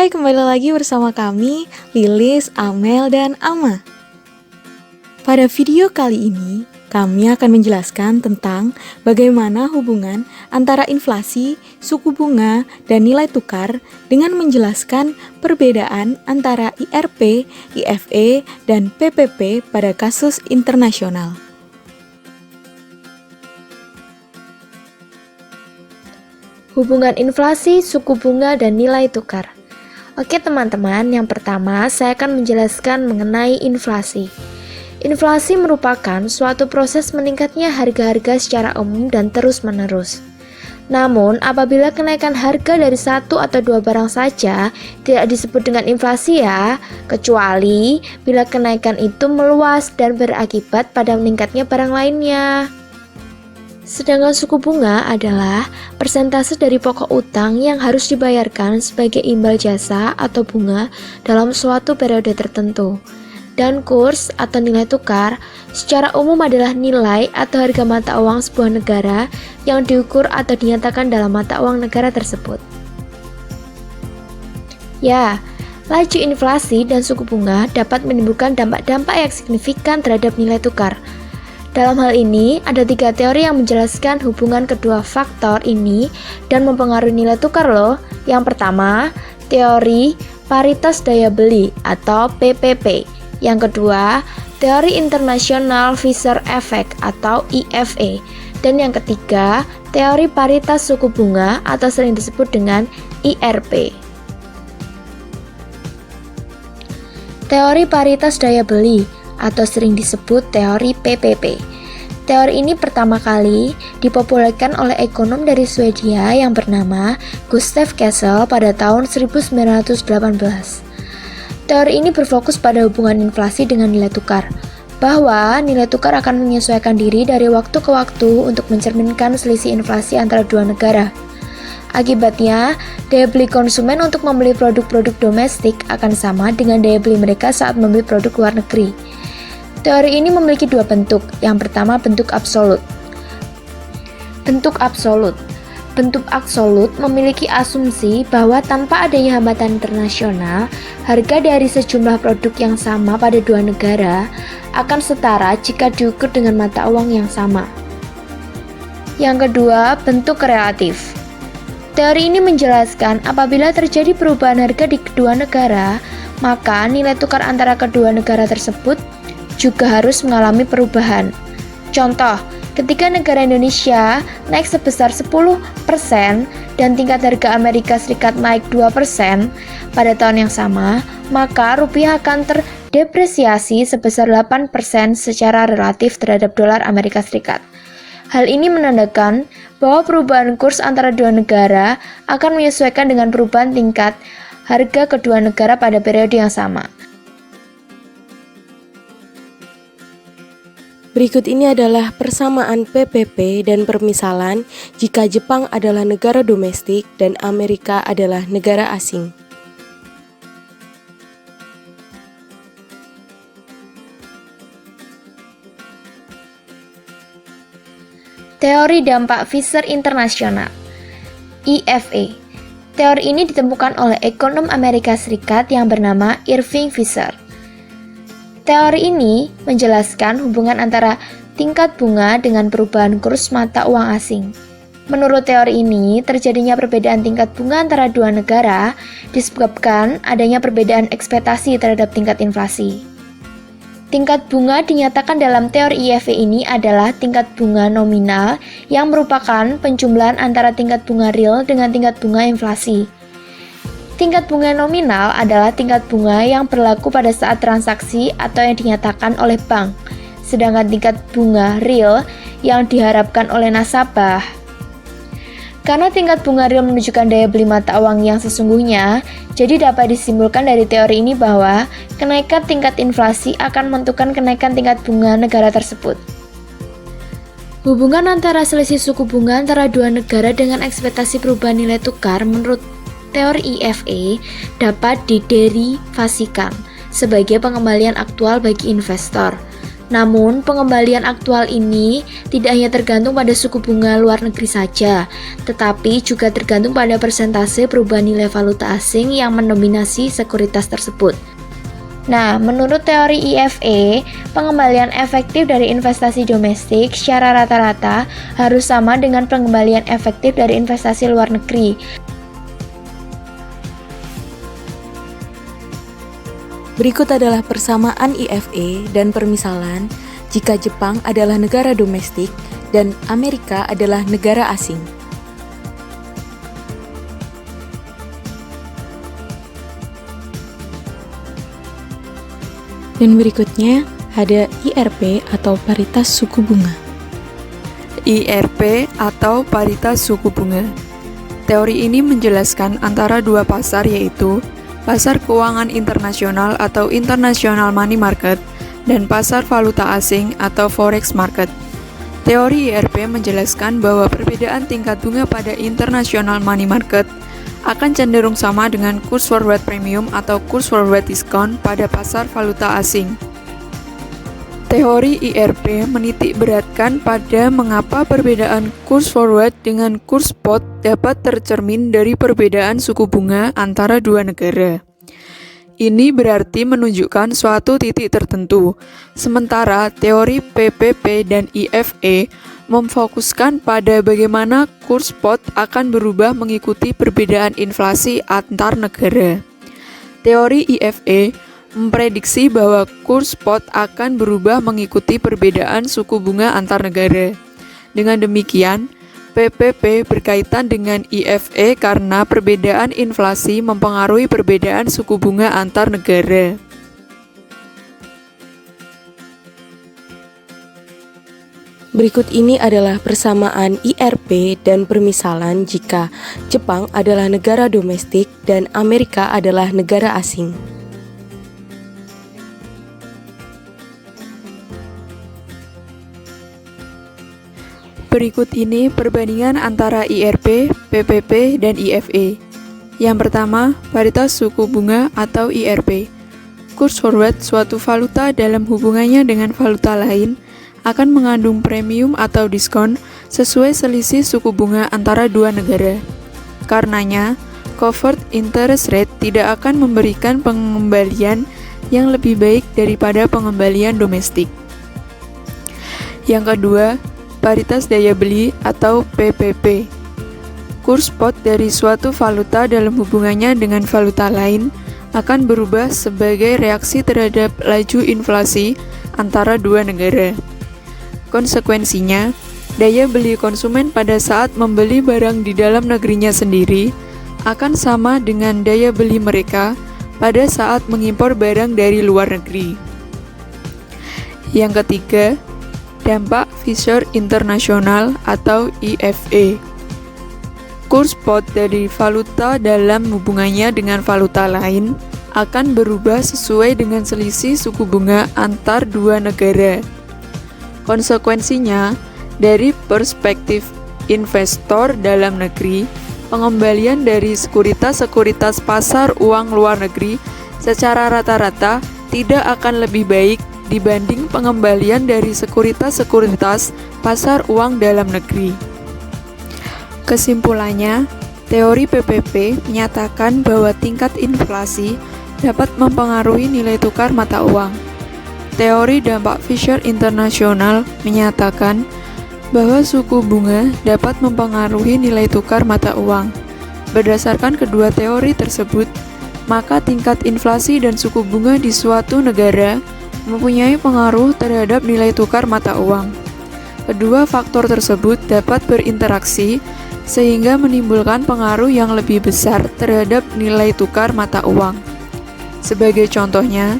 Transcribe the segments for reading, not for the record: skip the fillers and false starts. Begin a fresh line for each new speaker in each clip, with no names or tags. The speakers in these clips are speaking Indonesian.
Hai, kembali lagi bersama kami, Lilis, Amel, dan Ama. Pada video kali ini, kami akan menjelaskan tentang bagaimana hubungan antara inflasi, suku bunga, dan nilai tukar dengan menjelaskan perbedaan antara IRP, IFE, dan PPP pada kasus internasional.
Hubungan inflasi, suku bunga, dan nilai tukar. Oke teman-teman, yang pertama saya akan menjelaskan mengenai inflasi. Inflasi merupakan suatu proses meningkatnya harga-harga secara umum dan terus-menerus. Namun, apabila kenaikan harga dari satu atau dua barang saja tidak disebut dengan inflasi ya, kecuali bila kenaikan itu meluas dan berakibat pada meningkatnya barang lainnya. Sedangkan suku bunga adalah persentase dari pokok utang yang harus dibayarkan sebagai imbal jasa atau bunga dalam suatu periode tertentu. Dan kurs atau nilai tukar secara umum adalah nilai atau harga mata uang sebuah negara yang diukur atau dinyatakan dalam mata uang negara tersebut. Ya, laju inflasi dan suku bunga dapat menimbulkan dampak-dampak yang signifikan terhadap nilai tukar. Dalam hal ini, ada 3 teori yang menjelaskan hubungan kedua faktor ini dan mempengaruhi nilai tukar loh. Yang pertama, teori paritas daya beli atau PPP. Yang kedua, teori internasional Fisher Effect atau IFE. Dan yang ketiga, teori paritas suku bunga atau sering disebut dengan IRP. Teori paritas daya beli atau sering disebut teori PPP. Teori ini pertama kali dipopulerkan oleh ekonom dari Swedia yang bernama Gustav Kessel pada tahun 1918. Teori ini berfokus pada hubungan inflasi dengan nilai tukar, bahwa nilai tukar akan menyesuaikan diri dari waktu ke waktu untuk mencerminkan selisih inflasi antara dua negara. Akibatnya, daya beli konsumen untuk membeli produk-produk domestik akan sama dengan daya beli mereka saat membeli produk luar negeri. Teori ini memiliki 2 bentuk. Yang pertama, bentuk absolut. Bentuk absolut memiliki asumsi bahwa tanpa adanya hambatan internasional, harga dari sejumlah produk yang sama pada dua negara akan setara jika diukur dengan mata uang yang sama. Yang kedua, bentuk relatif. Teori ini menjelaskan apabila terjadi perubahan harga di kedua negara, maka nilai tukar antara kedua negara tersebut juga harus mengalami perubahan. Contoh, ketika negara Indonesia naik sebesar 10% dan tingkat harga Amerika Serikat naik 2% pada tahun yang sama, maka rupiah akan terdepresiasi sebesar 8% secara relatif terhadap dolar Amerika Serikat. Hal ini menandakan bahwa perubahan kurs antara dua negara akan menyesuaikan dengan perubahan tingkat harga kedua negara pada periode yang sama.
Berikut ini adalah persamaan PPP dan permisalan jika Jepang adalah negara domestik dan Amerika adalah negara asing.
Teori dampak Fisher Internasional IFE. Teori ini ditemukan oleh ekonom Amerika Serikat yang bernama Irving Fisher. Teori ini menjelaskan hubungan antara tingkat bunga dengan perubahan kurs mata uang asing. Menurut teori ini, terjadinya perbedaan tingkat bunga antara dua negara disebabkan adanya perbedaan ekspektasi terhadap tingkat inflasi. Tingkat bunga dinyatakan dalam teori IFE ini adalah tingkat bunga nominal yang merupakan penjumlahan antara tingkat bunga real dengan tingkat bunga inflasi. Tingkat bunga nominal adalah tingkat bunga yang berlaku pada saat transaksi atau yang dinyatakan oleh bank, sedangkan tingkat bunga real yang diharapkan oleh nasabah. Karena tingkat bunga real menunjukkan daya beli mata uang yang sesungguhnya, jadi dapat disimpulkan dari teori ini bahwa kenaikan tingkat inflasi akan menentukan kenaikan tingkat bunga negara tersebut. Hubungan antara selisih suku bunga antara dua negara dengan ekspektasi perubahan nilai tukar menurut teori IFE dapat diderivasikan sebagai pengembalian aktual bagi investor. Namun, pengembalian aktual ini tidak hanya tergantung pada suku bunga luar negeri saja, tetapi juga tergantung pada persentase perubahan nilai valuta asing yang mendominasi sekuritas tersebut. Nah, menurut teori IFE, pengembalian efektif dari investasi domestik secara rata-rata harus sama dengan pengembalian efektif dari investasi luar negeri.
Berikut adalah persamaan IFE dan permisalan jika Jepang adalah negara domestik dan Amerika adalah negara asing. Dan berikutnya ada IRP atau paritas suku bunga.
IRP atau paritas suku bunga. Teori ini menjelaskan antara dua pasar, yaitu pasar keuangan internasional atau international money market dan pasar valuta asing atau forex market. Teori IRP menjelaskan bahwa perbedaan tingkat bunga pada international money market akan cenderung sama dengan kurs forward premium atau kurs forward discount pada pasar valuta asing. Teori IRP menitik beratkan pada mengapa perbedaan kurs forward dengan kurs spot dapat tercermin dari perbedaan suku bunga antara dua negara. Ini berarti menunjukkan suatu titik tertentu, sementara teori PPP dan IFE memfokuskan pada bagaimana kurs spot akan berubah mengikuti perbedaan inflasi antar negara. Teori IFE memprediksi bahwa kurs spot akan berubah mengikuti perbedaan suku bunga antar negara. Dengan demikian, PPP berkaitan dengan IFE karena perbedaan inflasi mempengaruhi perbedaan suku bunga antar negara.
Berikut ini adalah persamaan IRP dan permisalan jika Jepang adalah negara domestik dan Amerika adalah negara asing.
Berikut ini perbandingan antara IRP, PPP, dan IFE. Yang pertama, paritas suku bunga atau IRP. Kurs forward suatu valuta dalam hubungannya dengan valuta lain akan mengandung premium atau diskon sesuai selisih suku bunga antara dua negara. Karenanya, covered interest rate tidak akan memberikan pengembalian yang lebih baik daripada pengembalian domestik. Yang kedua, paritas daya beli atau PPP. Kurs spot dari suatu valuta dalam hubungannya dengan valuta lain akan berubah sebagai reaksi terhadap laju inflasi antara dua negara. Konsekuensinya, daya beli konsumen pada saat membeli barang di dalam negerinya sendiri akan sama dengan daya beli mereka pada saat mengimpor barang dari luar negeri. Yang ketiga, dampak Fisher International atau IFE. Kurs spot dari valuta dalam hubungannya dengan valuta lain akan berubah sesuai dengan selisih suku bunga antar dua negara. Konsekuensinya, dari perspektif investor dalam negeri, pengembalian dari sekuritas-sekuritas pasar uang luar negeri secara rata-rata tidak akan lebih baik dibanding pengembalian dari sekuritas-sekuritas pasar uang dalam negeri. Kesimpulannya, teori PPP menyatakan bahwa tingkat inflasi dapat mempengaruhi nilai tukar mata uang. Teori dampak Fisher International menyatakan bahwa suku bunga dapat mempengaruhi nilai tukar mata uang. Berdasarkan kedua teori tersebut, maka tingkat inflasi dan suku bunga di suatu negara mempunyai pengaruh terhadap nilai tukar mata uang. Kedua faktor tersebut dapat berinteraksi sehingga menimbulkan pengaruh yang lebih besar terhadap nilai tukar mata uang. Sebagai contohnya,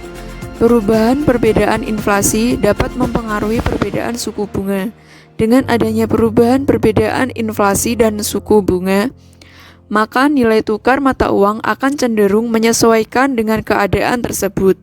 perbedaan inflasi dapat mempengaruhi perbedaan suku bunga. Dengan adanya perbedaan inflasi dan suku bunga, maka nilai tukar mata uang akan cenderung menyesuaikan dengan keadaan tersebut.